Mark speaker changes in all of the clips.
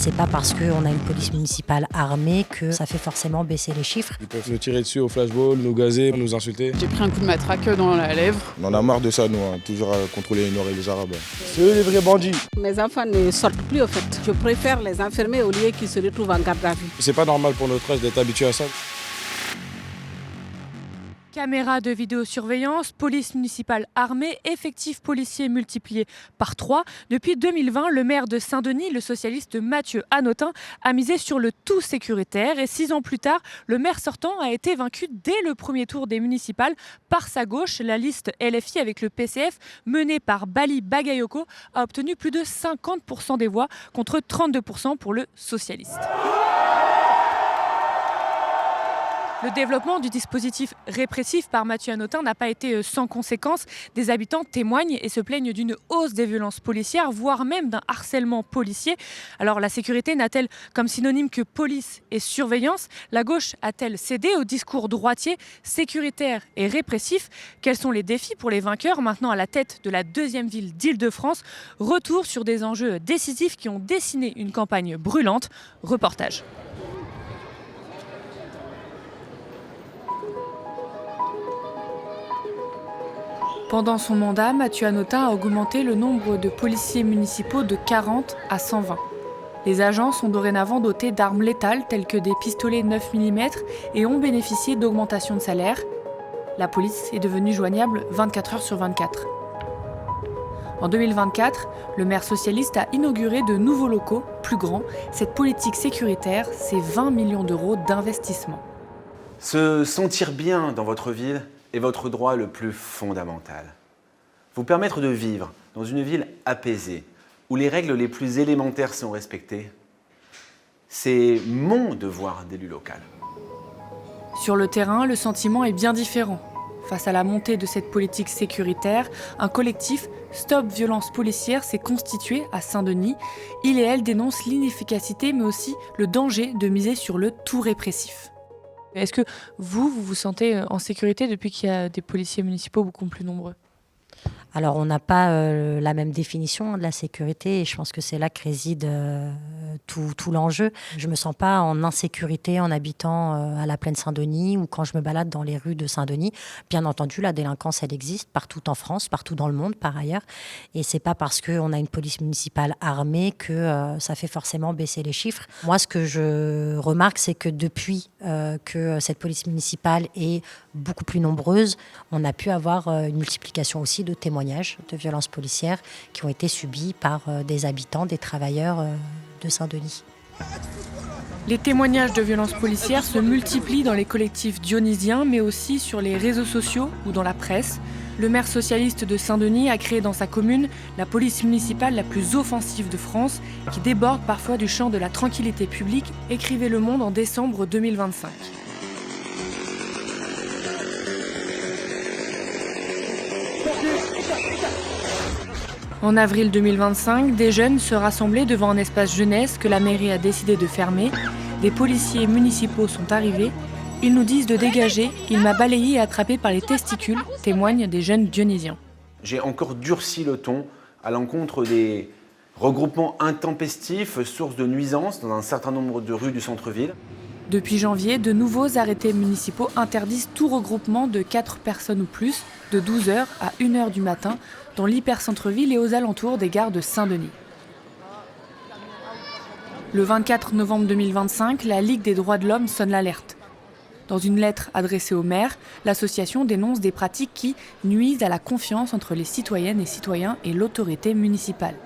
Speaker 1: C'est pas parce qu'on a une police municipale armée que ça fait forcément baisser les chiffres.
Speaker 2: Ils peuvent nous tirer dessus au flashball, nous gazer, nous insulter.
Speaker 3: J'ai pris un coup de matraque dans la lèvre.
Speaker 2: On en a marre de ça, nous, toujours à contrôler les Noirs et les Arabes. C'est eux les vrais bandits.
Speaker 4: Mes enfants ne sortent plus au fait. Je préfère les enfermer au lieu qu'ils se retrouvent en garde à vue.
Speaker 2: C'est pas normal pour notre âge d'être habitué à ça.
Speaker 5: Caméras de vidéosurveillance, police municipale armée, effectifs policiers multipliés par 3. Depuis 2020, le maire de Saint-Denis, le socialiste Mathieu Hanotin, a misé sur le tout sécuritaire. Et 6 ans plus tard, le maire sortant a été vaincu dès le premier tour des municipales par sa gauche. La liste LFI avec le PCF, menée par Bali Bagayoko, a obtenu plus de 50% des voix contre 32% pour le socialiste. Le développement du dispositif répressif par Mathieu Hanotin n'a pas été sans conséquence. Des habitants témoignent et se plaignent d'une hausse des violences policières, voire même d'un harcèlement policier. Alors la sécurité n'a-t-elle comme synonyme que police et surveillance? La gauche a-t-elle cédé au discours droitier, sécuritaire et répressif? Quels sont les défis pour les vainqueurs maintenant à la tête de la deuxième ville d'Île-de-France? Retour sur des enjeux décisifs qui ont dessiné une campagne brûlante. Reportage. Pendant son mandat, Mathieu Hanotin a augmenté le nombre de policiers municipaux de 40 à 120. Les agents sont dorénavant dotés d'armes létales telles que des pistolets 9 mm et ont bénéficié d'augmentations de salaire. La police est devenue joignable 24 heures sur 24. En 2024, le maire socialiste a inauguré de nouveaux locaux, plus grands. Cette politique sécuritaire, c'est 20 millions d'euros d'investissement.
Speaker 6: Se sentir bien dans votre ville est votre droit le plus fondamental. Vous permettre de vivre dans une ville apaisée, où les règles les plus élémentaires sont respectées, c'est mon devoir d'élu local.
Speaker 5: Sur le terrain, le sentiment est bien différent. Face à la montée de cette politique sécuritaire, un collectif Stop Violence Policière s'est constitué à Saint-Denis. Il et elle dénoncent l'inefficacité, mais aussi le danger de miser sur le tout répressif. Est-ce que vous vous sentez en sécurité depuis qu'il y a des policiers municipaux beaucoup plus nombreux ?
Speaker 1: Alors, on n'a pas la même définition de la sécurité et je pense que c'est là que réside tout l'enjeu. Je ne me sens pas en insécurité en habitant à la plaine Saint-Denis ou quand je me balade dans les rues de Saint-Denis. Bien entendu, la délinquance, elle existe partout en France, partout dans le monde par ailleurs. Et ce n'est pas parce qu'on a une police municipale armée que ça fait forcément baisser les chiffres. Moi, ce que je remarque, c'est que depuis que cette police municipale est beaucoup plus nombreuse, on a pu avoir une multiplication aussi de témoignages de violences policières qui ont été subies par des habitants, des travailleurs de Saint-Denis.
Speaker 5: Les témoignages de violences policières se multiplient dans les collectifs dionysiens, mais aussi sur les réseaux sociaux ou dans la presse. Le maire socialiste de Saint-Denis a créé dans sa commune la police municipale la plus offensive de France, qui déborde parfois du champ de la tranquillité publique, écrivait Le Monde en décembre 2025. En avril 2025, des jeunes se rassemblaient devant un espace jeunesse que la mairie a décidé de fermer. Des policiers municipaux sont arrivés. Ils nous disent de dégager. Il m'a balayé et attrapé par les testicules, témoignent des jeunes dionysiens.
Speaker 6: J'ai encore durci le ton à l'encontre des regroupements intempestifs, source de nuisances dans un certain nombre de rues du centre-ville.
Speaker 5: Depuis janvier, de nouveaux arrêtés municipaux interdisent tout regroupement de 4 personnes ou plus, de 12h à 1h du matin, dans l'hypercentre-ville et aux alentours des gares de Saint-Denis. Le 24 novembre 2025, la Ligue des droits de l'homme sonne l'alerte. Dans une lettre adressée au maire, l'association dénonce des pratiques qui nuisent à la confiance entre les citoyennes et citoyens et l'autorité municipale.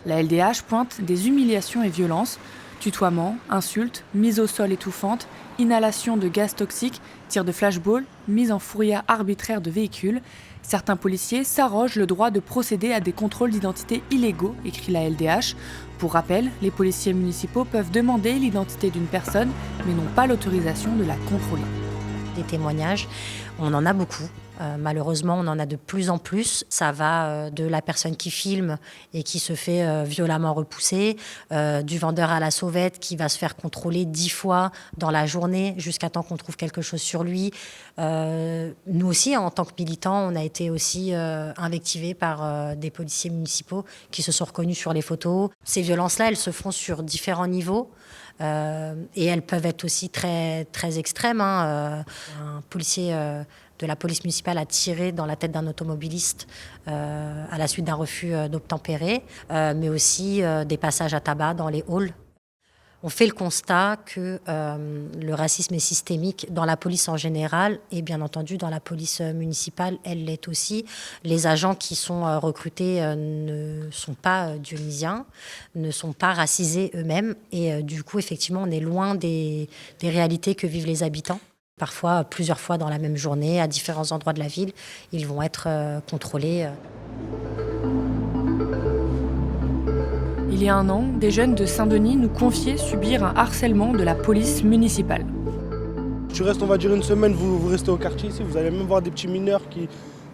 Speaker 5: La LDH pointe des humiliations et violences, tutoiements, insultes, mise au sol étouffante, inhalation de gaz toxiques, tir de flashball, mise en fourrière arbitraire de véhicules. Certains policiers s'arrogent le droit de procéder à des contrôles d'identité illégaux, écrit la LDH. Pour rappel, les policiers municipaux peuvent demander l'identité d'une personne, mais n'ont pas l'autorisation de la contrôler.
Speaker 1: Des témoignages, on en a beaucoup. Malheureusement, on en a de plus en plus. Ça va de la personne qui filme et qui se fait violemment repousser, du vendeur à la sauvette qui va se faire contrôler 10 fois dans la journée jusqu'à temps qu'on trouve quelque chose sur lui. Nous aussi, en tant que militants, on a été aussi invectivés par des policiers municipaux qui se sont reconnus sur les photos. Ces violences-là, elles se font sur différents niveaux. Et elles peuvent être aussi très, très extrêmes. Un policier de la police municipale a tiré dans la tête d'un automobiliste à la suite d'un refus d'obtempérer, mais aussi des passages à tabac dans les halls. On fait le constat que le racisme est systémique dans la police en général et bien entendu dans la police municipale, elle l'est aussi. Les agents qui sont recrutés ne sont pas dionysiens, ne sont pas racisés eux-mêmes et du coup, effectivement, on est loin des réalités que vivent les habitants. Parfois, plusieurs fois dans la même journée, à différents endroits de la ville, ils vont être contrôlés.
Speaker 5: Il y a un an, des jeunes de Saint-Denis nous confiaient subir un harcèlement de la police municipale.
Speaker 7: Tu restes, on va dire, une semaine, vous restez au quartier ici, vous allez même voir des petits mineurs qui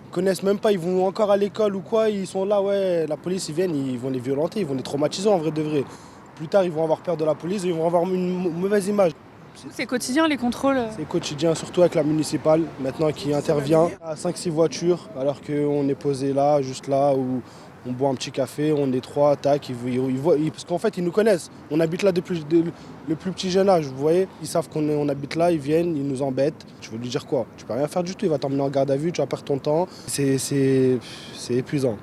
Speaker 7: connaissent même pas, ils vont encore à l'école ou quoi, ils sont là, ouais, la police, ils viennent, ils vont les violenter, ils vont les traumatiser en vrai de vrai. Plus tard, ils vont avoir peur de la police et ils vont avoir une mauvaise image.
Speaker 5: C'est quotidien les contrôles?
Speaker 7: C'est quotidien, surtout avec la municipale, maintenant qui intervient à 5-6 voitures, alors qu'on est posé là, juste là, où on boit un petit café, on est 3, tac, parce qu'en fait ils nous connaissent. On habite là depuis le plus petit jeune âge, vous voyez. Ils savent qu'on habite là, ils viennent, ils nous embêtent. Tu veux lui dire quoi? Tu peux rien faire du tout, il va t'emmener en garde à vue, tu vas perdre ton temps. C'est épuisant.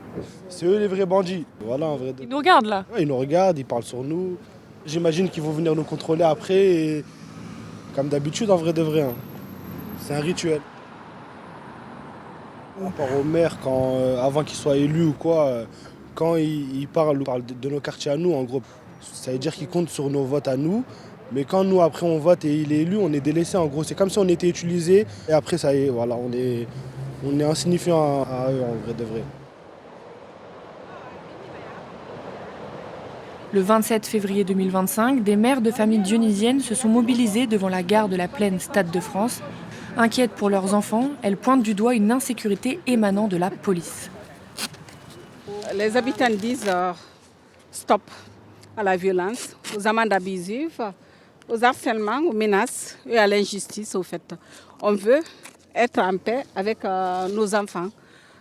Speaker 7: C'est eux les vrais bandits. Voilà, en vrai.
Speaker 5: Ils nous regardent là?
Speaker 7: Ouais, ils nous regardent, ils parlent sur nous. J'imagine qu'ils vont venir nous contrôler après, et, comme d'habitude en vrai de vrai. Hein. C'est un rituel. Par rapport au maire, avant qu'il soit élu ou quoi, quand il parle de nos quartiers à nous, en gros, ça veut dire qu'il compte sur nos votes à nous. Mais quand nous, après, on vote et il est élu, on est délaissé. En gros, c'est comme si on était utilisé. Et après, ça y est, voilà, on est insignifiant à eux, en vrai de vrai.
Speaker 5: Le 27 février 2025, des mères de familles dionysiennes se sont mobilisées devant la gare de la Plaine Stade de France. Inquiètes pour leurs enfants, elles pointent du doigt une insécurité émanant de la police.
Speaker 4: Les habitants disent stop à la violence, aux amendes abusives, aux harcèlements, aux menaces et à l'injustice au fait. On veut être en paix avec nos enfants.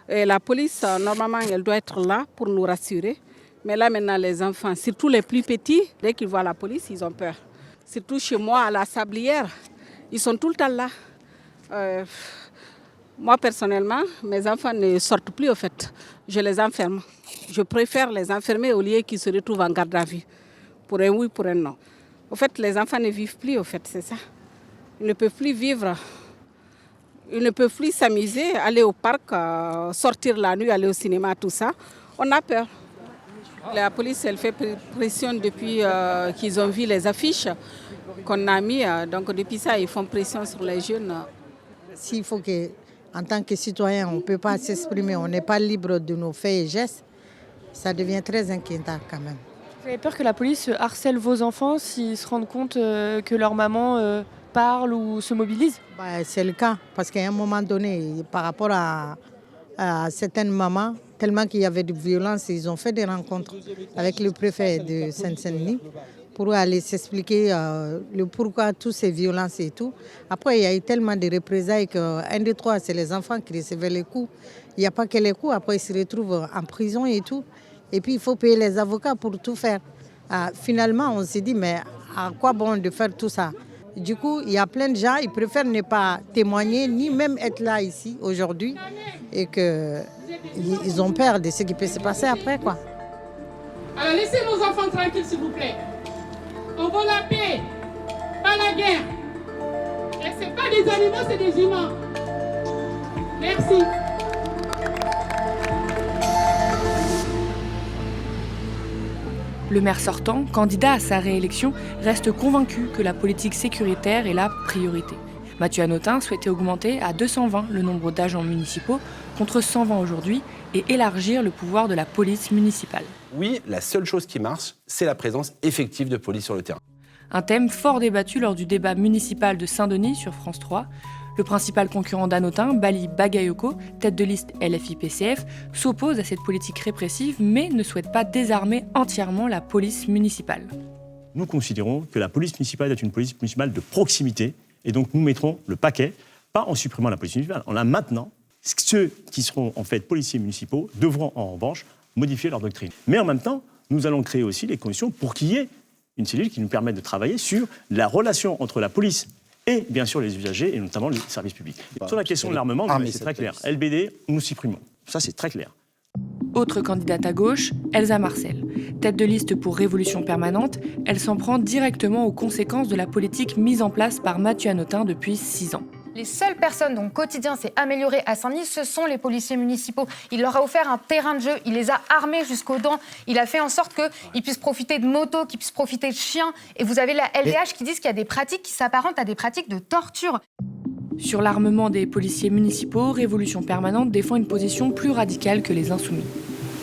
Speaker 4: Et la police, normalement, elle doit être là pour nous rassurer. Mais là, maintenant, les enfants, surtout les plus petits, dès qu'ils voient la police, ils ont peur. Surtout chez moi, à la Sablière, ils sont tout le temps là. Moi, personnellement, mes enfants ne sortent plus, au fait. Je les enferme. Je préfère les enfermer au lieu qu'ils se retrouvent en garde à vue. Pour un oui, pour un non. Au fait, les enfants ne vivent plus, au fait, c'est ça. Ils ne peuvent plus vivre. Ils ne peuvent plus s'amuser, aller au parc, sortir la nuit, aller au cinéma, tout ça. On a peur. La police, elle fait pression depuis qu'ils ont vu les affiches qu'on a mis. Donc depuis ça, ils font pression sur les jeunes.
Speaker 8: S'il faut qu'en tant que citoyen, on ne peut pas s'exprimer, on n'est pas libre de nos faits et gestes, ça devient très inquiétant quand même.
Speaker 5: Vous avez peur que la police harcèle vos enfants s'ils se rendent compte que leur maman parle ou se mobilise?
Speaker 8: C'est le cas, parce qu'à un moment donné, par rapport à certaines mamans, tellement qu'il y avait de violence, ils ont fait des rencontres avec le préfet de Seine-Saint-Denis pour aller s'expliquer le pourquoi toutes ces violences et tout. Après, il y a eu tellement de représailles qu'un des trois, c'est les enfants qui recevaient les coups. Il n'y a pas que les coups, après ils se retrouvent en prison et tout. Et puis il faut payer les avocats pour tout faire. Finalement, on s'est dit, mais à quoi bon de faire tout ça? Du coup, il y a plein de gens, ils préfèrent ne pas témoigner, ni même être là ici aujourd'hui. Et qu'ils ont peur de ce qui peut se passer après, quoi.
Speaker 9: Alors laissez nos enfants tranquilles, s'il vous plaît. On veut la paix, pas la guerre. Et ce n'est pas des animaux, c'est des humains. Merci.
Speaker 5: Le maire sortant, candidat à sa réélection, reste convaincu que la politique sécuritaire est la priorité. Mathieu Hanotin souhaitait augmenter à 220 le nombre d'agents municipaux contre 120 aujourd'hui et élargir le pouvoir de la police municipale.
Speaker 6: Oui, la seule chose qui marche, c'est la présence effective de police sur le terrain.
Speaker 5: Un thème fort débattu lors du débat municipal de Saint-Denis sur France 3. Le principal concurrent d'Hanotin, Bali Bagayoko, tête de liste LFI-PCF, s'oppose à cette politique répressive mais ne souhaite pas désarmer entièrement la police municipale.
Speaker 10: Nous considérons que la police municipale est une police municipale de proximité et donc nous mettrons le paquet, pas en supprimant la police municipale, en la maintenant. Ceux qui seront en fait policiers municipaux devront en revanche modifier leur doctrine. Mais en même temps, nous allons créer aussi les conditions pour qu'il y ait une cellule qui nous permette de travailler sur la relation entre la police et bien sûr les usagers, et notamment les services publics. Sur la question de l'armement, c'est très clair. LBD, nous supprimons. Ça, c'est très clair.
Speaker 5: Autre candidate à gauche, Elsa Marcel. Tête de liste pour Révolution Permanente, elle s'en prend directement aux conséquences de la politique mise en place par Mathieu Hanotin depuis 6 ans.
Speaker 11: Les seules personnes dont le quotidien s'est amélioré à Saint-Denis, ce sont les policiers municipaux. Il leur a offert un terrain de jeu, il les a armés jusqu'aux dents, il a fait en sorte qu'ils puissent profiter de motos, qu'ils puissent profiter de chiens. Et vous avez la LDH qui dit qu'il y a des pratiques qui s'apparentent à des pratiques de torture.
Speaker 5: Sur l'armement des policiers municipaux, Révolution Permanente défend une position plus radicale que les Insoumis.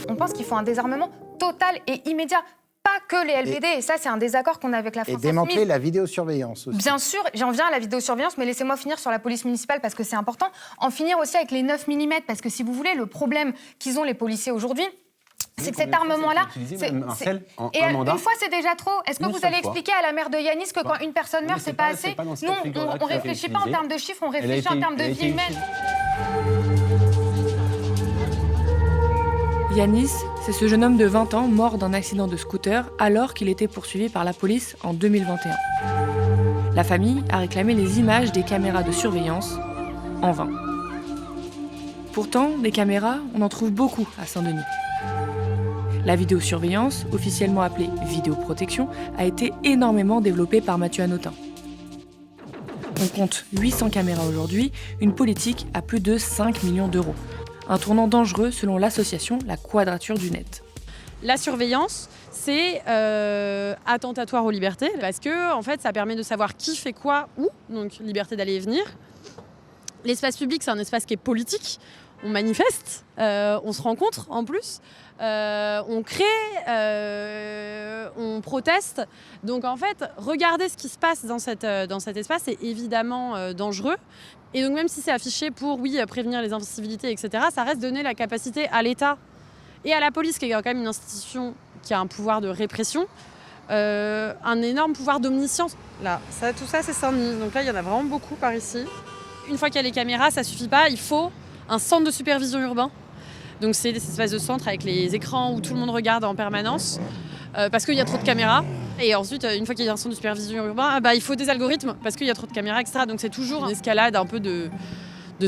Speaker 11: On pense qu'il faut un désarmement total et immédiat. Pas que les LBD, et ça c'est un désaccord qu'on a avec la France Insoumise.
Speaker 12: Et démanteler la vidéosurveillance aussi.
Speaker 11: Bien sûr, j'en viens à la vidéosurveillance, mais laissez-moi finir sur la police municipale parce que c'est important. En finir aussi avec les 9 mm, parce que si vous voulez, le problème qu'ils ont les policiers aujourd'hui, c'est que cet armement-là... Une fois c'est déjà trop. Est-ce que vous allez expliquer à la mère de Yanis que quand une personne meurt, c'est pas assez? Non, on ne réfléchit pas en termes de chiffres, on réfléchit en termes de vie humaine.
Speaker 5: Yanis, c'est ce jeune homme de 20 ans mort d'un accident de scooter alors qu'il était poursuivi par la police en 2021. La famille a réclamé les images des caméras de surveillance en vain. Pourtant, des caméras, on en trouve beaucoup à Saint-Denis. La vidéosurveillance, officiellement appelée vidéoprotection, a été énormément développée par Mathieu Hanotin. On compte 800 caméras aujourd'hui, une politique à plus de 5 millions d'euros. Un tournant dangereux selon l'association La Quadrature du Net.
Speaker 13: La surveillance, c'est attentatoire aux libertés parce que en fait, ça permet de savoir qui fait quoi, où, donc liberté d'aller et venir. L'espace public, c'est un espace qui est politique. On manifeste, on se rencontre en plus, on crée, on proteste. Donc en fait, regarder ce qui se passe dans cet espace est évidemment dangereux. Et donc même si c'est affiché pour, prévenir les incivilités, etc., ça reste donner la capacité à l'État et à la police, qui est quand même une institution qui a un pouvoir de répression, un énorme pouvoir d'omniscience. Là, tout ça, c'est Saint-Denis. Donc là, il y en a vraiment beaucoup par ici. Une fois qu'il y a les caméras, ça suffit pas. Il faut un centre de supervision urbain. Donc c'est des espèces de centres avec les écrans où tout le monde regarde en permanence parce qu'il y a trop de caméras. Et ensuite, une fois qu'il y a un centre de supervision urbain, il faut des algorithmes parce qu'il y a trop de caméras, etc. Donc c'est toujours une escalade un peu de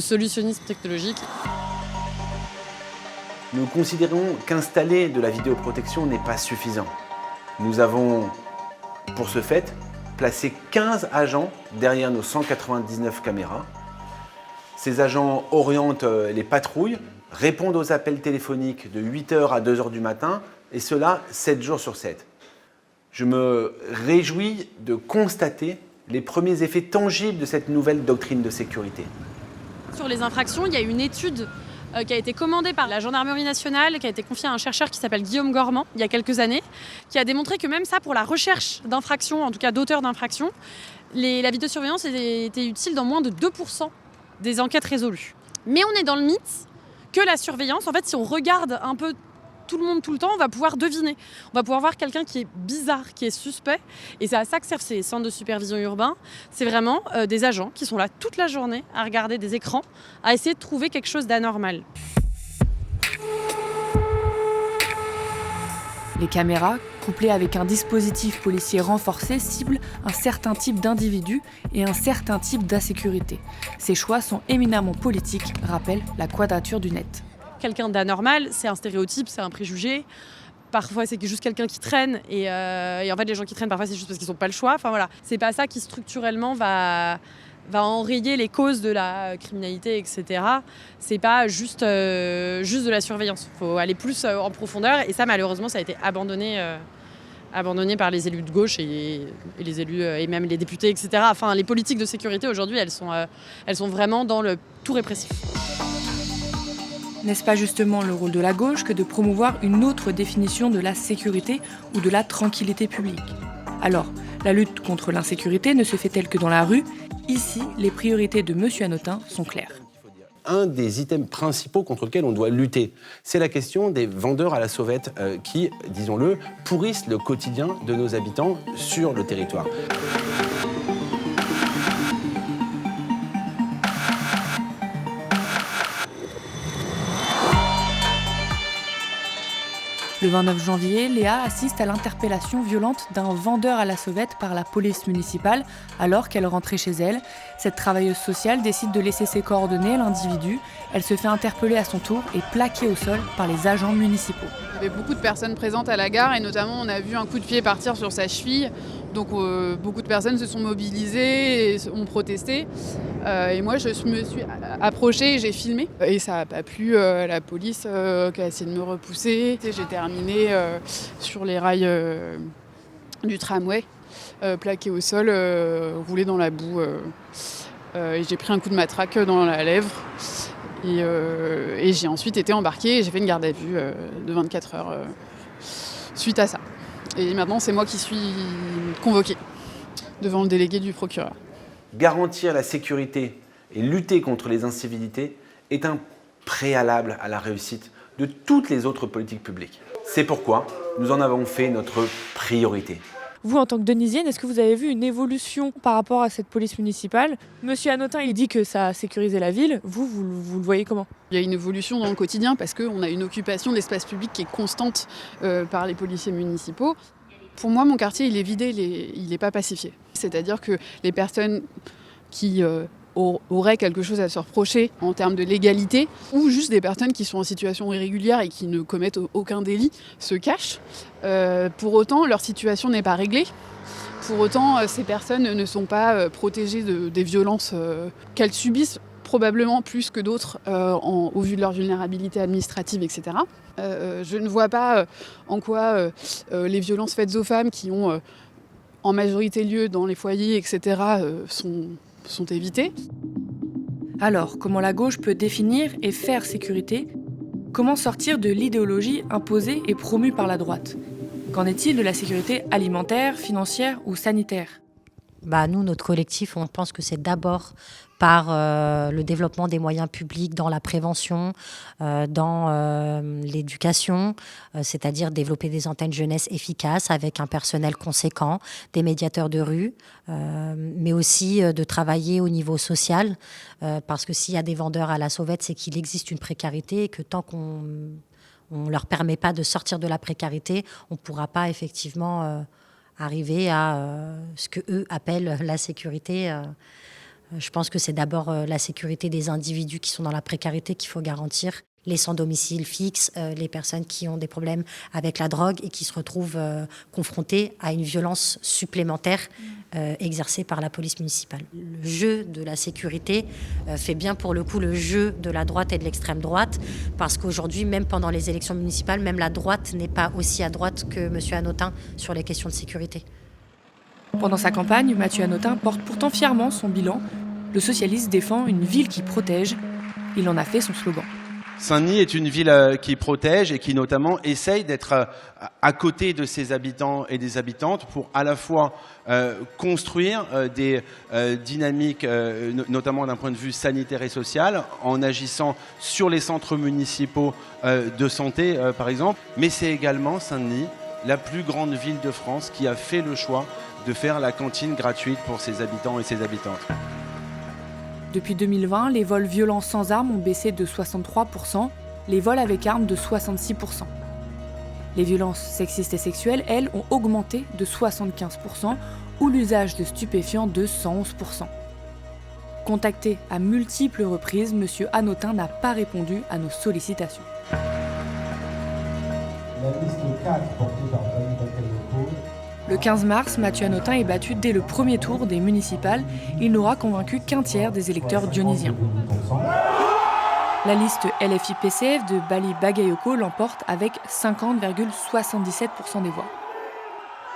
Speaker 13: solutionnisme technologique.
Speaker 6: Nous considérons qu'installer de la vidéoprotection n'est pas suffisant. Nous avons, pour ce fait, placé 15 agents derrière nos 199 caméras. Ces agents orientent les patrouilles, répondent aux appels téléphoniques de 8h à 2h du matin, et cela 7 jours sur 7. Je me réjouis de constater les premiers effets tangibles de cette nouvelle doctrine de sécurité.
Speaker 13: Sur les infractions, il y a une étude qui a été commandée par la Gendarmerie nationale, qui a été confiée à un chercheur qui s'appelle Guillaume Gormand, il y a quelques années, qui a démontré que même ça, pour la recherche d'infractions, en tout cas d'auteurs d'infractions, la vidéosurveillance était utile dans moins de 2% des enquêtes résolues. Mais on est dans le mythe que la surveillance, en fait, si on regarde un peu tout le monde tout le temps, on va pouvoir deviner. On va pouvoir voir quelqu'un qui est bizarre, qui est suspect. Et c'est à ça que servent ces centres de supervision urbain. C'est vraiment des agents qui sont là toute la journée à regarder des écrans, à essayer de trouver quelque chose d'anormal.
Speaker 5: Les caméras, couplées avec un dispositif policier renforcé, ciblent un certain type d'individus et un certain type d'insécurité. Ces choix sont éminemment politiques, rappelle la Quadrature du Net.
Speaker 13: Quelqu'un d'anormal, c'est un stéréotype, c'est un préjugé. Parfois, c'est juste quelqu'un qui traîne. Et en fait, les gens qui traînent, parfois, c'est juste parce qu'ils n'ont pas le choix. Enfin, voilà. C'est pas ça qui, structurellement, va enrayer les causes de la criminalité, etc. C'est pas juste de la surveillance. Il faut aller plus en profondeur. Et ça, malheureusement, ça a été abandonné par les élus de gauche et les élus, et même les députés, etc. Enfin, les politiques de sécurité, aujourd'hui, elles sont vraiment dans le tout répressif.
Speaker 5: N'est-ce pas justement le rôle de la gauche que de promouvoir une autre définition de la sécurité ou de la tranquillité publique ? Alors, la lutte contre l'insécurité ne se fait-elle que dans la rue ? Ici, les priorités de M. Hanotin sont claires.
Speaker 14: Un des items principaux contre lesquels on doit lutter, c'est la question des vendeurs à la sauvette qui, disons-le, pourrissent le quotidien de nos habitants sur le territoire.
Speaker 5: Le 29 janvier, Léa assiste à l'interpellation violente d'un vendeur à la sauvette par la police municipale alors qu'elle rentrait chez elle. Cette travailleuse sociale décide de laisser ses coordonnées à l'individu. Elle se fait interpeller à son tour et plaquer au sol par les agents municipaux.
Speaker 3: Il y avait beaucoup de personnes présentes à la gare et notamment on a vu un coup de pied partir sur sa cheville. Donc beaucoup de personnes se sont mobilisées et ont protesté. Et moi je me suis approchée et j'ai filmé. Et ça n'a pas plu à la police qui a essayé de me repousser. J'ai terminé sur les rails du tramway, plaqué au sol, roulé dans la boue. Et j'ai pris un coup de matraque dans la lèvre. Et j'ai ensuite été embarquée et j'ai fait une garde à vue de 24 heures suite à ça. Et maintenant, c'est moi qui suis convoquée devant le délégué du procureur.
Speaker 6: Garantir la sécurité et lutter contre les incivilités est un préalable à la réussite de toutes les autres politiques publiques. C'est pourquoi nous en avons fait notre priorité.
Speaker 5: Vous, en tant que denisienne, est-ce que vous avez vu une évolution par rapport à cette police municipale ? Monsieur Hanotin, il dit que ça a sécurisé la ville. Vous le voyez comment ?
Speaker 3: Il y a une évolution dans le quotidien parce qu'on a une occupation d'espace public qui est constante par les policiers municipaux. Pour moi, mon quartier, il est vidé, il n'est pas pacifié. C'est-à-dire que les personnes qui auraient quelque chose à se reprocher en termes de légalité, ou juste des personnes qui sont en situation irrégulière et qui ne commettent aucun délit, se cachent. Pour autant, leur situation n'est pas réglée. Pour autant, ces personnes ne sont pas protégées des violences qu'elles subissent, probablement plus que d'autres au vu de leur vulnérabilité administrative, etc. Je ne vois pas en quoi les violences faites aux femmes qui ont en majorité lieu dans les foyers, etc., sont évitées.
Speaker 5: Alors, comment la gauche peut définir et faire sécurité ? Comment sortir de l'idéologie imposée et promue par la droite ? Qu'en est-il de la sécurité alimentaire, financière ou sanitaire ?
Speaker 1: Nous, notre collectif, on pense que c'est d'abord par le développement des moyens publics dans la prévention, dans l'éducation, c'est-à-dire développer des antennes jeunesse efficaces avec un personnel conséquent, des médiateurs de rue, mais aussi de travailler au niveau social, parce que s'il y a des vendeurs à la sauvette, c'est qu'il existe une précarité et que tant qu'on ne leur permet pas de sortir de la précarité, on ne pourra pas effectivement arriver à ce qu'eux appellent la sécurité. Je pense que c'est d'abord la sécurité des individus qui sont dans la précarité qu'il faut garantir. Les sans domicile fixe, les personnes qui ont des problèmes avec la drogue et qui se retrouvent confrontées à une violence supplémentaire exercée par la police municipale. Le jeu de la sécurité fait bien pour le coup le jeu de la droite et de l'extrême droite, parce qu'aujourd'hui, même pendant les élections municipales, même la droite n'est pas aussi à droite que M. Hanotin sur les questions de sécurité.
Speaker 5: Pendant sa campagne, Mathieu Hanotin porte pourtant fièrement son bilan. Le socialiste défend une ville qui protège. Il en a fait son slogan.
Speaker 14: Saint-Denis est une ville qui protège et qui notamment essaye d'être à côté de ses habitants et des habitantes pour à la fois construire des dynamiques, notamment d'un point de vue sanitaire et social, en agissant sur les centres municipaux de santé, par exemple. Mais c'est également Saint-Denis, la plus grande ville de France, qui a fait le choix de faire la cantine gratuite pour ses habitants et ses habitantes.
Speaker 5: Depuis 2020, les vols violents sans armes ont baissé de 63%, les vols avec armes de 66%. Les violences sexistes et sexuelles, elles, ont augmenté de 75%, ou l'usage de stupéfiants de 111%. Contacté à multiples reprises, M. Hanotin n'a pas répondu à nos sollicitations.
Speaker 15: La liste 4 portée par Bali Bakayoko.
Speaker 5: Le 15 mars, Mathieu Hanotin est battu dès le premier tour des municipales. Il n'aura convaincu qu'un tiers des électeurs dionysiens. La liste LFI-PCF de Bali Bagayoko l'emporte avec 50,77% des voix.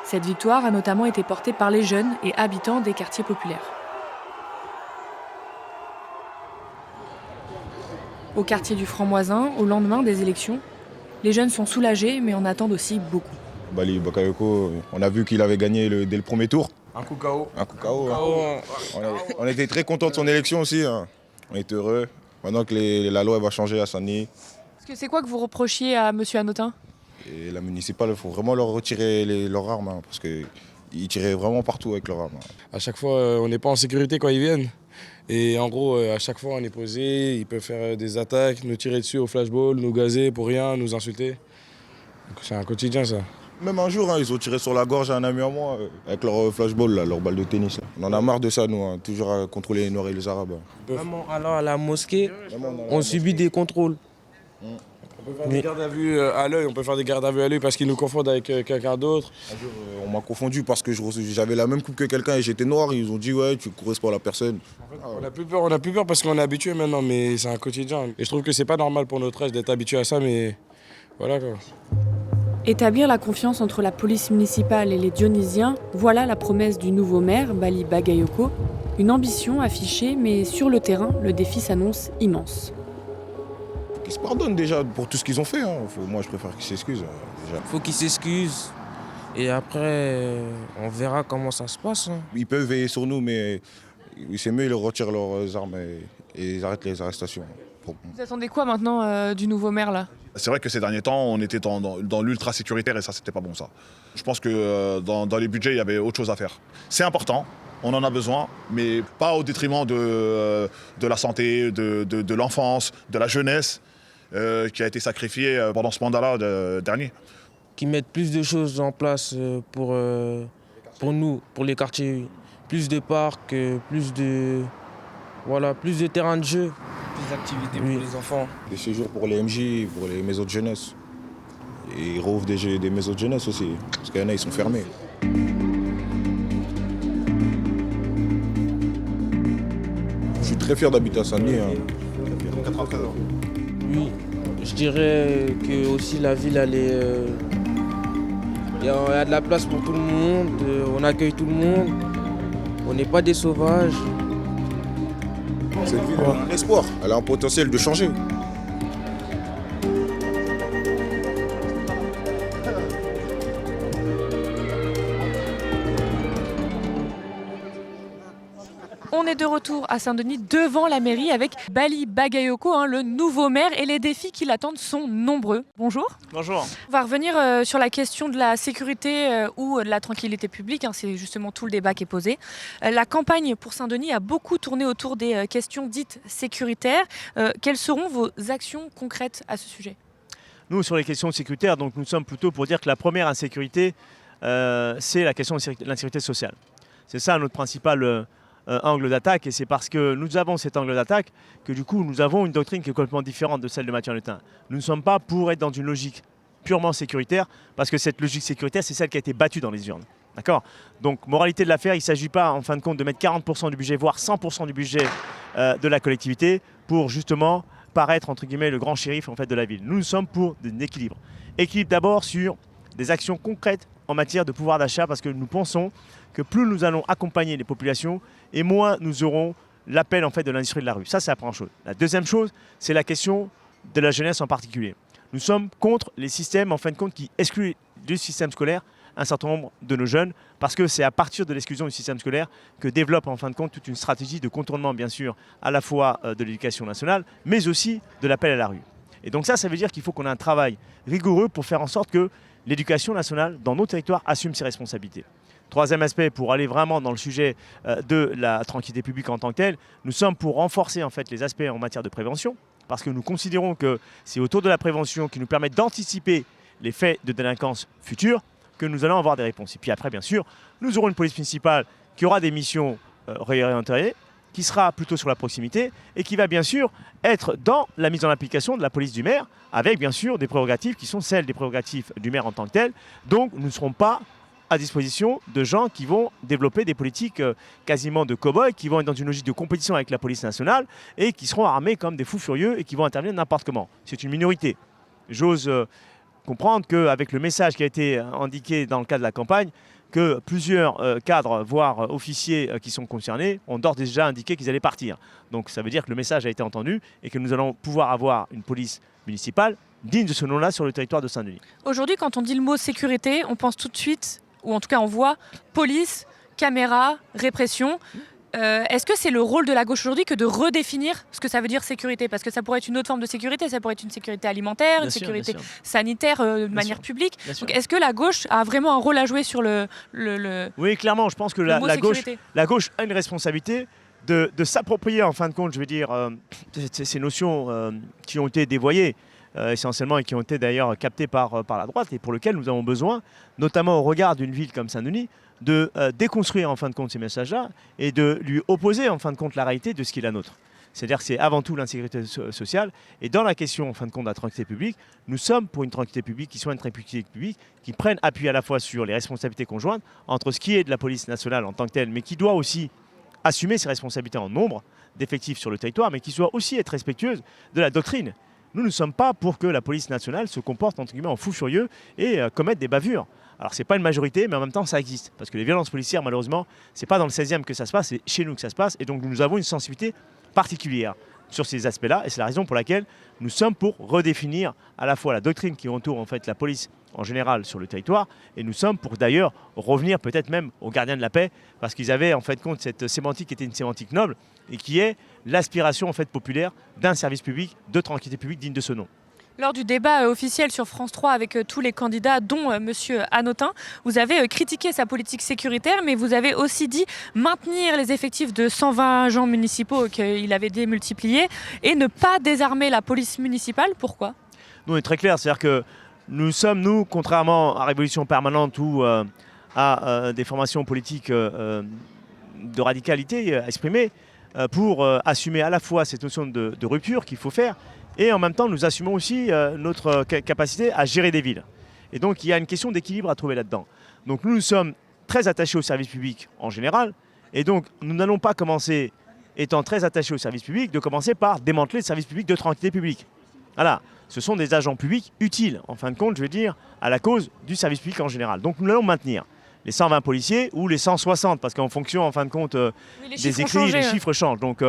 Speaker 5: Cette victoire a notamment été portée par les jeunes et habitants des quartiers populaires. Au quartier du Franc-Moisin, au lendemain des élections, les jeunes sont soulagés mais en attendent aussi beaucoup.
Speaker 2: Bali Bakayoko, on a vu qu'il avait gagné dès le premier tour.
Speaker 16: Un coup KO.
Speaker 2: Un coup KO. On était très contents de son élection aussi. Hein. On est heureux. Maintenant que la loi va changer à Saint-Denis.
Speaker 5: C'est quoi que vous reprochiez à M. Hanotin?
Speaker 2: Et la municipale, il faut vraiment leur retirer leurs armes. Hein, parce qu'ils tiraient vraiment partout avec leurs armes.
Speaker 16: À chaque fois, on n'est pas en sécurité quand ils viennent. Et en gros, à chaque fois, on est posé. Ils peuvent faire des attaques, nous tirer dessus au flashball, nous gazer pour rien, nous insulter. Donc, c'est un quotidien, ça.
Speaker 2: Même un jour, hein, ils ont tiré sur la gorge à un ami à moi avec leur flashball, là, leur balle de tennis. Là. On en a marre de ça, nous, hein, toujours à contrôler les Noirs et les Arabes.
Speaker 17: Même en allant à la mosquée, on subit des contrôles.
Speaker 16: On peut faire des gardes à vue à l'œil, on peut faire des gardes à vue à l'œil parce qu'ils nous confondent avec quelqu'un d'autre.
Speaker 2: Un jour, on m'a confondu parce que j'avais la même coupe que quelqu'un et j'étais noir. Ils ont dit ouais, tu corresponds à la personne.
Speaker 16: En fait, on a plus peur parce qu'on est habitué maintenant, mais c'est un quotidien. Et je trouve que c'est pas normal pour notre âge d'être habitué à ça, mais voilà quoi.
Speaker 5: Établir la confiance entre la police municipale et les Dionysiens, voilà la promesse du nouveau maire, Bali Bagayoko. Une ambition affichée, mais sur le terrain, le défi s'annonce immense.
Speaker 2: Ils se pardonnent déjà pour tout ce qu'ils ont fait. Hein. Moi, je préfère qu'ils s'excusent.
Speaker 17: Il faut qu'ils s'excusent. Et après, on verra comment ça se passe. Hein.
Speaker 2: Ils peuvent veiller sur nous, mais c'est mieux, ils retirent leurs armes et ils arrêtent les arrestations.
Speaker 5: Vous attendez quoi maintenant du nouveau maire là?
Speaker 18: C'est vrai que ces derniers temps, on était dans l'ultra-sécuritaire et ça, c'était pas bon ça. Je pense que dans les budgets, il y avait autre chose à faire. C'est important, on en a besoin, mais pas au détriment de la santé, de l'enfance, de la jeunesse qui a été sacrifiée pendant ce mandat-là dernier.
Speaker 17: Qu'ils mettent plus de choses en place pour nous, pour les quartiers. Plus de parcs, plus de terrains de jeu. Plus d'activités pour les enfants.
Speaker 2: Des séjours pour les MJ, pour les maisons de jeunesse. Et ils rouvrent des maisons de jeunesse aussi, parce qu'il y en a, ils sont fermés. Je suis très fier d'habiter à Saint-Denis. Hein.
Speaker 17: 93 ans. Oui, je dirais que aussi la ville, elle est... il y a de la place pour tout le monde, on accueille tout le monde, on n'est pas des sauvages.
Speaker 2: Cette ville, elle a un espoir, elle a un potentiel de changer.
Speaker 5: On est de retour à Saint-Denis devant la mairie avec Bali Bagayoko, le nouveau maire, et les défis qui l'attendent sont nombreux. Bonjour.
Speaker 19: Bonjour.
Speaker 5: On va revenir sur la question de la sécurité ou de la tranquillité publique, c'est justement tout le débat qui est posé. La campagne pour Saint-Denis a beaucoup tourné autour des questions dites sécuritaires. Quelles seront vos actions concrètes à ce sujet?
Speaker 19: Nous, sur les questions sécuritaires, donc, nous sommes plutôt pour dire que la première insécurité, c'est la question de l'insécurité sociale. C'est ça notre principal angle d'attaque, et c'est parce que nous avons cet angle d'attaque que du coup nous avons une doctrine qui est complètement différente de celle de Mathieu Hanotin. Nous ne sommes pas pour être dans une logique purement sécuritaire, parce que cette logique sécuritaire, c'est celle qui a été battue dans les urnes. D'accord? Donc, moralité de l'affaire, il ne s'agit pas en fin de compte de mettre 40% du budget, voire 100% du budget de la collectivité pour justement paraître entre guillemets le grand shérif en fait, de la ville. Nous sommes pour un équilibre. Équilibre d'abord sur des actions concrètes en matière de pouvoir d'achat, parce que nous pensons que plus nous allons accompagner les populations et moins nous aurons l'appel en fait, de l'industrie de la rue. Ça, c'est la première chose. La deuxième chose, c'est la question de la jeunesse en particulier. Nous sommes contre les systèmes en fin de compte qui excluent du système scolaire un certain nombre de nos jeunes, parce que c'est à partir de l'exclusion du système scolaire que développe en fin de compte toute une stratégie de contournement, bien sûr, à la fois de l'éducation nationale, mais aussi de l'appel à la rue. Et donc ça veut dire qu'il faut qu'on ait un travail rigoureux pour faire en sorte que l'éducation nationale, dans nos territoires, assume ses responsabilités. Troisième aspect, pour aller vraiment dans le sujet de la tranquillité publique en tant que telle, nous sommes pour renforcer en fait, les aspects en matière de prévention, parce que nous considérons que c'est autour de la prévention qui nous permet d'anticiper les faits de délinquance futurs que nous allons avoir des réponses. Et puis après, bien sûr, nous aurons une police municipale qui aura des missions réorientées, qui sera plutôt sur la proximité et qui va bien sûr être dans la mise en application de la police du maire, avec bien sûr des prérogatives qui sont celles des prérogatives du maire en tant que tel. Donc nous ne serons pas à disposition de gens qui vont développer des politiques quasiment de cow-boys, qui vont être dans une logique de compétition avec la police nationale et qui seront armés comme des fous furieux et qui vont intervenir n'importe comment. C'est une minorité. J'ose comprendre qu'avec le message qui a été indiqué dans le cadre de la campagne, que plusieurs cadres, voire officiers qui sont concernés, ont d'ores et déjà indiqué qu'ils allaient partir. Donc ça veut dire que le message a été entendu et que nous allons pouvoir avoir une police municipale digne de ce nom-là sur le territoire de Saint-Denis.
Speaker 5: Aujourd'hui, quand on dit le mot sécurité, on pense tout de suite, ou en tout cas on voit police, caméra, répression. Est-ce que c'est le rôle de la gauche aujourd'hui que de redéfinir ce que ça veut dire sécurité? Parce que ça pourrait être une autre forme de sécurité, ça pourrait être une sécurité alimentaire, une sécurité sanitaire de manière publique. Donc est-ce que la gauche a vraiment un rôle à jouer sur le
Speaker 19: Oui, clairement, je pense que la gauche a une responsabilité de s'approprier, en fin de compte, je veux dire, ces notions qui ont été dévoyées essentiellement et qui ont été d'ailleurs captées par la droite et pour lesquelles nous avons besoin, notamment au regard d'une ville comme Saint-Denis, de déconstruire en fin de compte ces messages-là et de lui opposer en fin de compte la réalité de ce qui est la nôtre. C'est-à-dire que c'est avant tout l'insécurité sociale et dans la question en fin de compte de la tranquillité publique, nous sommes pour une tranquillité publique qui soit une tranquillité publique qui prenne appui à la fois sur les responsabilités conjointes entre ce qui est de la police nationale en tant que telle, mais qui doit aussi assumer ses responsabilités en nombre d'effectifs sur le territoire, mais qui soit aussi être respectueuse de la doctrine. Nous ne sommes pas pour que la police nationale se comporte entre guillemets en fou furieux et commette des bavures. Alors c'est pas une majorité, mais en même temps ça existe. Parce que les violences policières, malheureusement, c'est pas dans le 16e que ça se passe, c'est chez nous que ça se passe. Et donc nous avons une sensibilité particulière sur ces aspects-là. Et c'est la raison pour laquelle nous sommes pour redéfinir à la fois la doctrine qui entoure en fait la police en général sur le territoire. Et nous sommes pour d'ailleurs revenir peut-être même aux gardiens de la paix, parce qu'ils avaient en fait compte cette sémantique qui était une sémantique noble et qui est l'aspiration en fait populaire d'un service public de tranquillité publique digne de ce nom.
Speaker 5: Lors du débat officiel sur France 3 avec tous les candidats, dont Monsieur Hanotin, vous avez critiqué sa politique sécuritaire, mais vous avez aussi dit maintenir les effectifs de 120 agents municipaux qu'il avait démultipliés et ne pas désarmer la police municipale. Pourquoi?
Speaker 19: Nous, on est très clair, c'est-à-dire que nous sommes, nous, contrairement à Révolution Permanente ou à des formations politiques de radicalité exprimées, pour assumer à la fois cette notion de rupture qu'il faut faire, et en même temps, nous assumons aussi notre capacité à gérer des villes. Et donc, il y a une question d'équilibre à trouver là-dedans. Donc, nous sommes très attachés au service public en général. Et donc, nous n'allons pas commencer, étant très attachés au service public, de commencer par démanteler le service public de tranquillité publique. Voilà. Ce sont des agents publics utiles, en fin de compte, je veux dire, à la cause du service public en général. Donc, nous allons maintenir les 120 policiers ou les 160, parce qu'en fonction, en fin de compte, des écrits, les chiffres changent. Donc,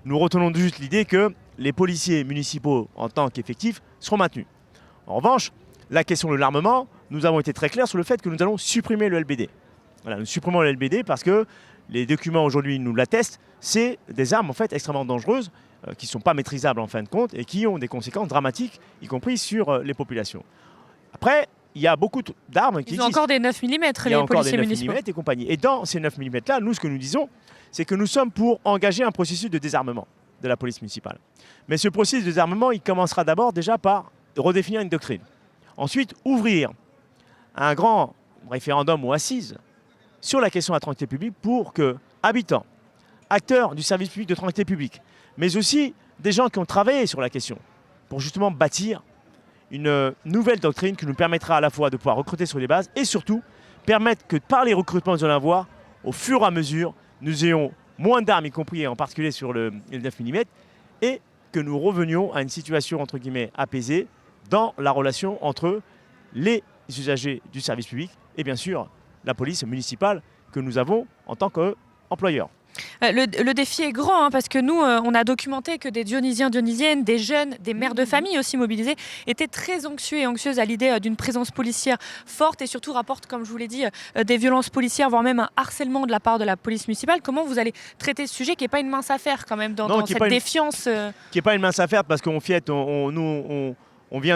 Speaker 19: nous retenons juste l'idée que les policiers municipaux en tant qu'effectifs seront maintenus. En revanche, la question de l'armement, nous avons été très clairs sur le fait que nous allons supprimer le LBD. Voilà, nous supprimons le LBD parce que les documents aujourd'hui nous l'attestent, c'est des armes en fait extrêmement dangereuses qui ne sont pas maîtrisables en fin de compte et qui ont des conséquences dramatiques, y compris sur les populations. Après, il y a beaucoup d'armes qui existent.
Speaker 5: Ils ont encore des 9 mm, les policiers municipaux. Il y a encore des 9 mm
Speaker 19: et compagnie. Et dans ces 9 mm là, nous, ce que nous disons, c'est que nous sommes pour engager un processus de désarmement de la police municipale. Mais ce processus de désarmement, il commencera d'abord déjà par redéfinir une doctrine. Ensuite, ouvrir un grand référendum ou assise sur la question de la tranquillité publique pour que habitants, acteurs du service public de tranquillité publique, mais aussi des gens qui ont travaillé sur la question, pour justement bâtir une nouvelle doctrine qui nous permettra à la fois de pouvoir recruter sur les bases et surtout permettre que par les recrutements que nous allons avoir, au fur et à mesure, nous ayons moins d'armes, y compris en particulier sur le 9 mm, et que nous revenions à une situation entre guillemets apaisée dans la relation entre les usagers du service public et bien sûr la police municipale que nous avons en tant qu'employeur.
Speaker 5: Le défi est grand parce que nous, on a documenté que des Dionysiens, Dionysiennes, des jeunes, des mères de famille aussi mobilisées étaient très anxieux et anxieuses à l'idée d'une présence policière forte et surtout rapportent, comme je vous l'ai dit, des violences policières, voire même un harcèlement de la part de la police municipale. Comment vous allez traiter ce sujet qui n'est pas une mince affaire quand même dans cette défiance
Speaker 19: Qui n'est pas une mince affaire parce qu'on vient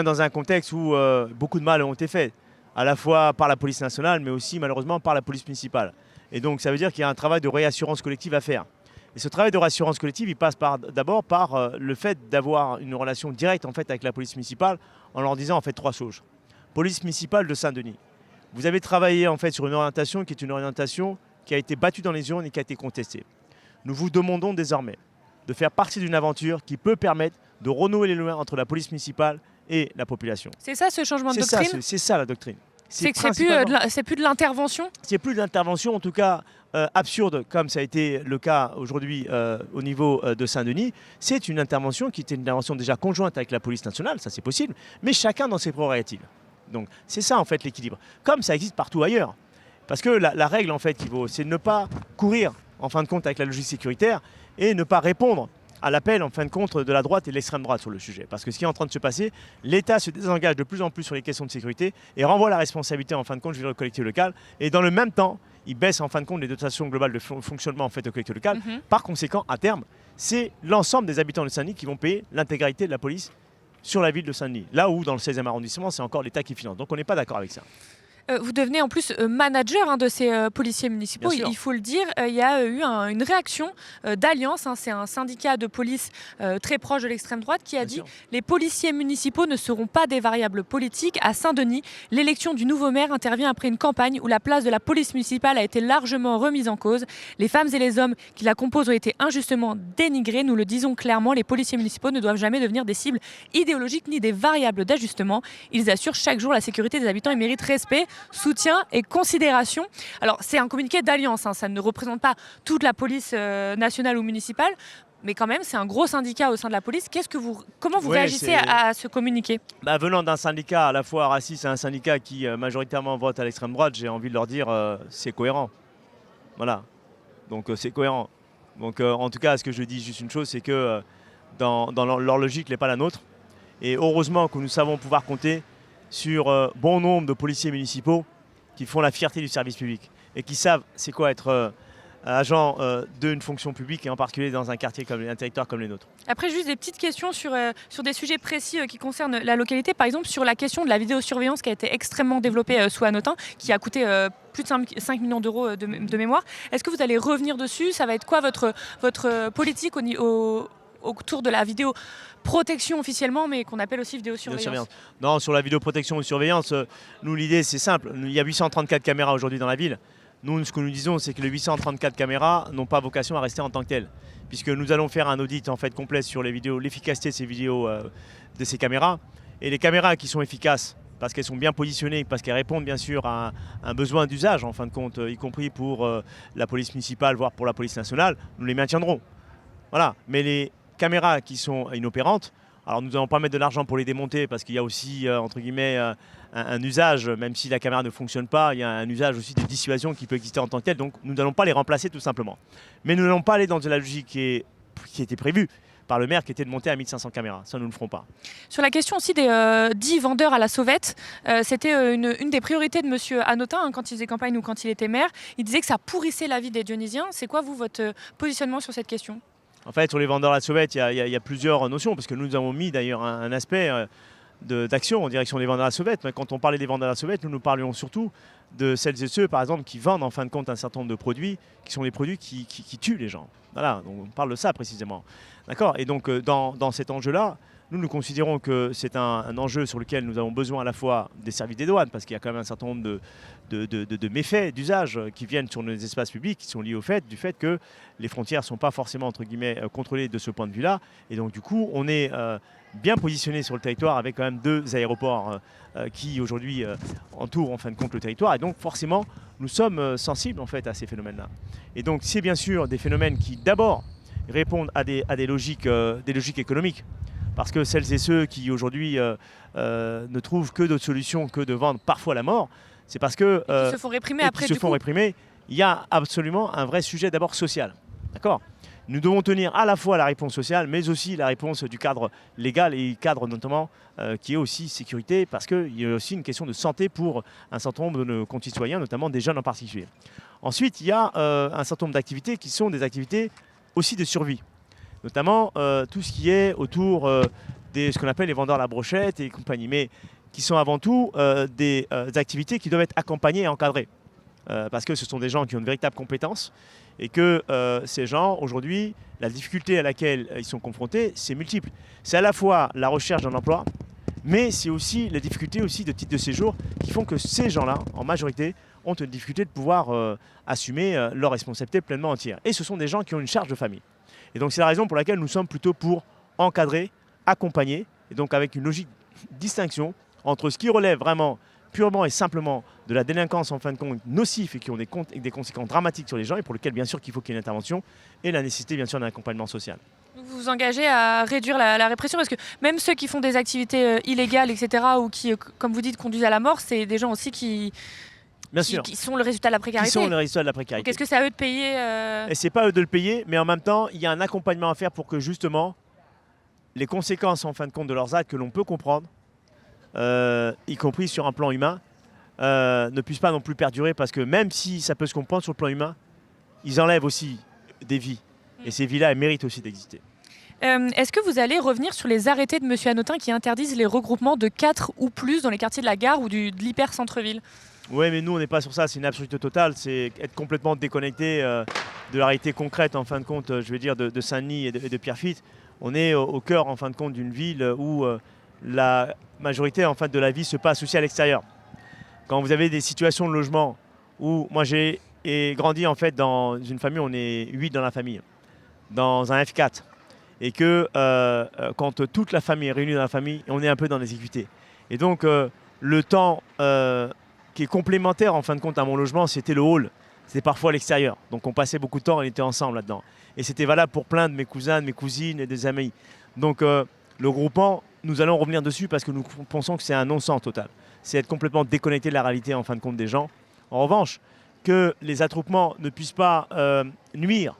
Speaker 19: dans un contexte où beaucoup de mal ont été faits, à la fois par la police nationale mais aussi malheureusement par la police municipale. Et donc ça veut dire qu'il y a un travail de réassurance collective à faire. Et ce travail de réassurance collective, il passe d'abord par le fait d'avoir une relation directe en fait, avec la police municipale en leur disant en fait 3 choses. Police municipale de Saint-Denis. Vous avez travaillé en fait sur une orientation qui est une orientation qui a été battue dans les urnes et qui a été contestée. Nous vous demandons désormais de faire partie d'une aventure qui peut permettre de renouer les liens entre la police municipale et la population.
Speaker 5: C'est ça ce changement de doctrine ?
Speaker 19: C'est ça la doctrine.
Speaker 5: C'est plus de l'intervention ?
Speaker 19: C'est plus de l'intervention, en tout cas absurde, comme ça a été le cas aujourd'hui au niveau de Saint-Denis. C'est une intervention qui était une intervention déjà conjointe avec la police nationale, ça c'est possible, mais chacun dans ses prérogatives. Donc c'est ça en fait l'équilibre, comme ça existe partout ailleurs. Parce que la règle en fait, c'est de ne pas courir en fin de compte avec la logique sécuritaire et ne pas répondre à l'appel en fin de compte de la droite et de l'extrême droite sur le sujet. Parce que ce qui est en train de se passer, l'État se désengage de plus en plus sur les questions de sécurité et renvoie la responsabilité en fin de compte au collectif local. Et dans le même temps, ils baissent en fin de compte les dotations globales de fonctionnement en fait, au collectivité locale. Par conséquent, à terme, c'est l'ensemble des habitants de Saint-Denis qui vont payer l'intégralité de la police sur la ville de Saint-Denis. Là où, dans le 16e arrondissement, c'est encore l'État qui finance. Donc on n'est pas d'accord avec ça.
Speaker 5: Vous devenez en plus manager de ces policiers municipaux, il faut le dire. Il y a eu une réaction d'Alliance, c'est un syndicat de police très proche de l'extrême droite qui a dit « Les policiers municipaux ne seront pas des variables politiques. À Saint-Denis, l'élection du nouveau maire intervient après une campagne où la place de la police municipale a été largement remise en cause. Les femmes et les hommes qui la composent ont été injustement dénigrés. Nous le disons clairement, les policiers municipaux ne doivent jamais devenir des cibles idéologiques ni des variables d'ajustement. Ils assurent chaque jour la sécurité des habitants et méritent respect, soutien et considération. » Alors c'est un communiqué d'Alliance, ça ne représente pas toute la police nationale ou municipale, mais quand même c'est un gros syndicat au sein de la police. Comment vous réagissez à ce communiqué?
Speaker 19: Venant d'un syndicat à la fois raciste et un syndicat qui majoritairement vote à l'extrême droite, j'ai envie de leur dire c'est cohérent. Voilà, donc c'est cohérent. Donc en tout cas, ce que je dis juste une chose, c'est que dans leur logique n'est pas la nôtre. Et heureusement que nous savons pouvoir compter sur bon nombre de policiers municipaux qui font la fierté du service public et qui savent c'est quoi être agent d'une fonction publique et en particulier dans un quartier comme un territoire comme les nôtres.
Speaker 5: Après, juste des petites questions sur des sujets précis qui concernent la localité. Par exemple, sur la question de la vidéosurveillance qui a été extrêmement développée sous Hanotin, qui a coûté plus de 5 millions d'euros de mémoire. Est-ce que vous allez revenir dessus? Ça va être quoi votre politique autour de la vidéoprotection officiellement, mais qu'on appelle aussi vidéosurveillance?
Speaker 19: Non, sur la vidéoprotection ou surveillance, nous l'idée c'est simple. Il y a 834 caméras aujourd'hui dans la ville. Nous, ce que nous disons, c'est que les 834 caméras n'ont pas vocation à rester en tant que telles, puisque nous allons faire un audit en fait complet sur les vidéos, l'efficacité de ces vidéos, de ces caméras. Et les caméras qui sont efficaces, parce qu'elles sont bien positionnées, parce qu'elles répondent bien sûr à un besoin d'usage en fin de compte, y compris pour la police municipale, voire pour la police nationale, nous les maintiendrons. Voilà. Mais les caméras qui sont inopérantes, alors nous n'allons pas mettre de l'argent pour les démonter parce qu'il y a aussi entre guillemets un usage, même si la caméra ne fonctionne pas, il y a un usage aussi de dissuasion qui peut exister en tant que tel, donc nous n'allons pas les remplacer tout simplement. Mais nous n'allons pas aller dans la logique qui était prévue par le maire qui était de monter à 1500 caméras, ça nous ne le ferons pas.
Speaker 5: Sur la question aussi des 10 vendeurs à la sauvette, c'était une des priorités de M. Hanotin quand il faisait campagne ou quand il était maire. Il disait que ça pourrissait la vie des Dionysiens. C'est quoi vous, votre positionnement sur cette question?
Speaker 19: En fait, sur les vendeurs à la sauvette, il y a plusieurs notions, parce que nous avons mis d'ailleurs un aspect d'action en direction des vendeurs à la sauvette. Mais quand on parlait des vendeurs à la sauvette, nous parlions surtout de celles et ceux, par exemple, qui vendent en fin de compte un certain nombre de produits, qui sont des produits qui tuent les gens. Voilà, donc on parle de ça précisément. D'accord. Et donc, dans cet enjeu-là, nous considérons que c'est un enjeu sur lequel nous avons besoin à la fois des services des douanes, parce qu'il y a quand même un certain nombre de méfaits, d'usages qui viennent sur nos espaces publics, qui sont liés au fait que les frontières ne sont pas forcément, entre guillemets, contrôlées de ce point de vue-là. Et donc, du coup, on est bien positionné sur le territoire avec quand même 2 aéroports qui, aujourd'hui, entourent, en fin de compte, le territoire. Et donc, forcément, nous sommes sensibles, en fait, à ces phénomènes-là. Et donc, c'est bien sûr des phénomènes qui, d'abord, répondent à des logiques économiques. Parce que celles et ceux qui aujourd'hui ne trouvent que d'autres solutions que de vendre parfois la mort, c'est parce que
Speaker 5: qui se font réprimer après.
Speaker 19: Il y a absolument un vrai sujet d'abord social. D'accord ? Nous devons tenir à la fois la réponse sociale, mais aussi la réponse du cadre légal et cadre notamment qui est aussi sécurité, parce qu'il y a aussi une question de santé pour un certain nombre de nos concitoyens, notamment des jeunes en particulier. Ensuite, il y a un certain nombre d'activités qui sont des activités aussi de survie. Notamment tout ce qui est autour ce qu'on appelle les vendeurs à la brochette et compagnie, mais qui sont avant tout des activités qui doivent être accompagnées et encadrées. Parce que ce sont des gens qui ont de véritables compétences et que ces gens, aujourd'hui, la difficulté à laquelle ils sont confrontés, c'est multiple. C'est à la fois la recherche d'un emploi, mais c'est aussi les difficultés aussi de titre de séjour qui font que ces gens-là, en majorité, ont une difficulté de pouvoir assumer leur responsabilité pleinement entière. Et ce sont des gens qui ont une charge de famille. Et donc c'est la raison pour laquelle nous sommes plutôt pour encadrer, accompagner, et donc avec une logique de distinction entre ce qui relève vraiment purement et simplement de la délinquance en fin de compte nocif et qui ont des conséquences dramatiques sur les gens et pour lesquels bien sûr qu'il faut qu'il y ait une intervention et la nécessité bien sûr d'un accompagnement social.
Speaker 5: Vous vous engagez à réduire la répression parce que même ceux qui font des activités illégales, etc., ou qui, comme vous dites, conduisent à la mort, c'est des gens aussi qui sont le résultat de la précarité.
Speaker 19: Qui sont le résultat de la précarité.
Speaker 5: Est-ce que c'est à eux de payer
Speaker 19: Et c'est pas à eux de le payer, mais en même temps, il y a un accompagnement à faire pour que justement les conséquences en fin de compte de leurs actes que l'on peut comprendre, y compris sur un plan humain, ne puisse pas non plus perdurer, parce que même si ça peut se comprendre sur le plan humain, ils enlèvent aussi des vies. Et ces vies-là, elles méritent aussi d'exister.
Speaker 5: Est-ce que vous allez revenir sur les arrêtés de M. Hanotin qui interdisent les regroupements de 4 ou plus dans les quartiers de la gare ou de l'hyper-centre-ville?
Speaker 19: Oui, mais nous, on n'est pas sur ça. C'est une absurdité totale. C'est être complètement déconnecté de la réalité concrète, en fin de compte, je veux dire, de Saint-Denis et de Pierrefitte. On est au cœur, en fin de compte, d'une ville où la majorité en fait, de la vie se passe aussi à l'extérieur. Quand vous avez des situations de logement où moi j'ai grandi en fait dans une famille, on est 8 dans la famille, dans un F4. Et que quand toute la famille est réunie dans la famille, on est un peu dans les équités. Et donc le temps qui est complémentaire en fin de compte à mon logement, c'était le hall. C'était parfois à l'extérieur. Donc on passait beaucoup de temps, on était ensemble là-dedans. Et c'était valable pour plein de mes cousins, de mes cousines et des amis. Donc le groupement, nous allons revenir dessus parce que nous pensons que c'est un non-sens total. C'est être complètement déconnecté de la réalité en fin de compte des gens. En revanche, que les attroupements ne puissent pas nuire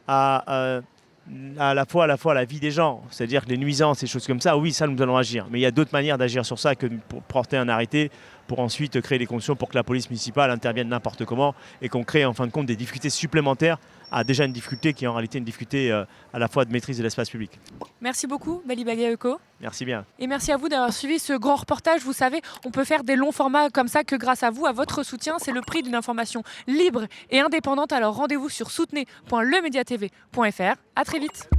Speaker 19: à la fois à la vie des gens, c'est-à-dire que les nuisances et choses comme ça, oui, ça nous allons agir. Mais il y a d'autres manières d'agir sur ça que pour porter un arrêté, pour ensuite créer des conditions pour que la police municipale intervienne n'importe comment et qu'on crée en fin de compte des difficultés supplémentaires à déjà une difficulté qui est en réalité une difficulté à la fois de maîtrise de l'espace public.
Speaker 5: Merci beaucoup, Bali Bagayoko.
Speaker 19: Merci bien.
Speaker 5: Et merci à vous d'avoir suivi ce grand reportage. Vous savez, on peut faire des longs formats comme ça que grâce à vous, à votre soutien. C'est le prix d'une information libre et indépendante. Alors rendez-vous sur soutenez.lemediatv.fr. À très vite.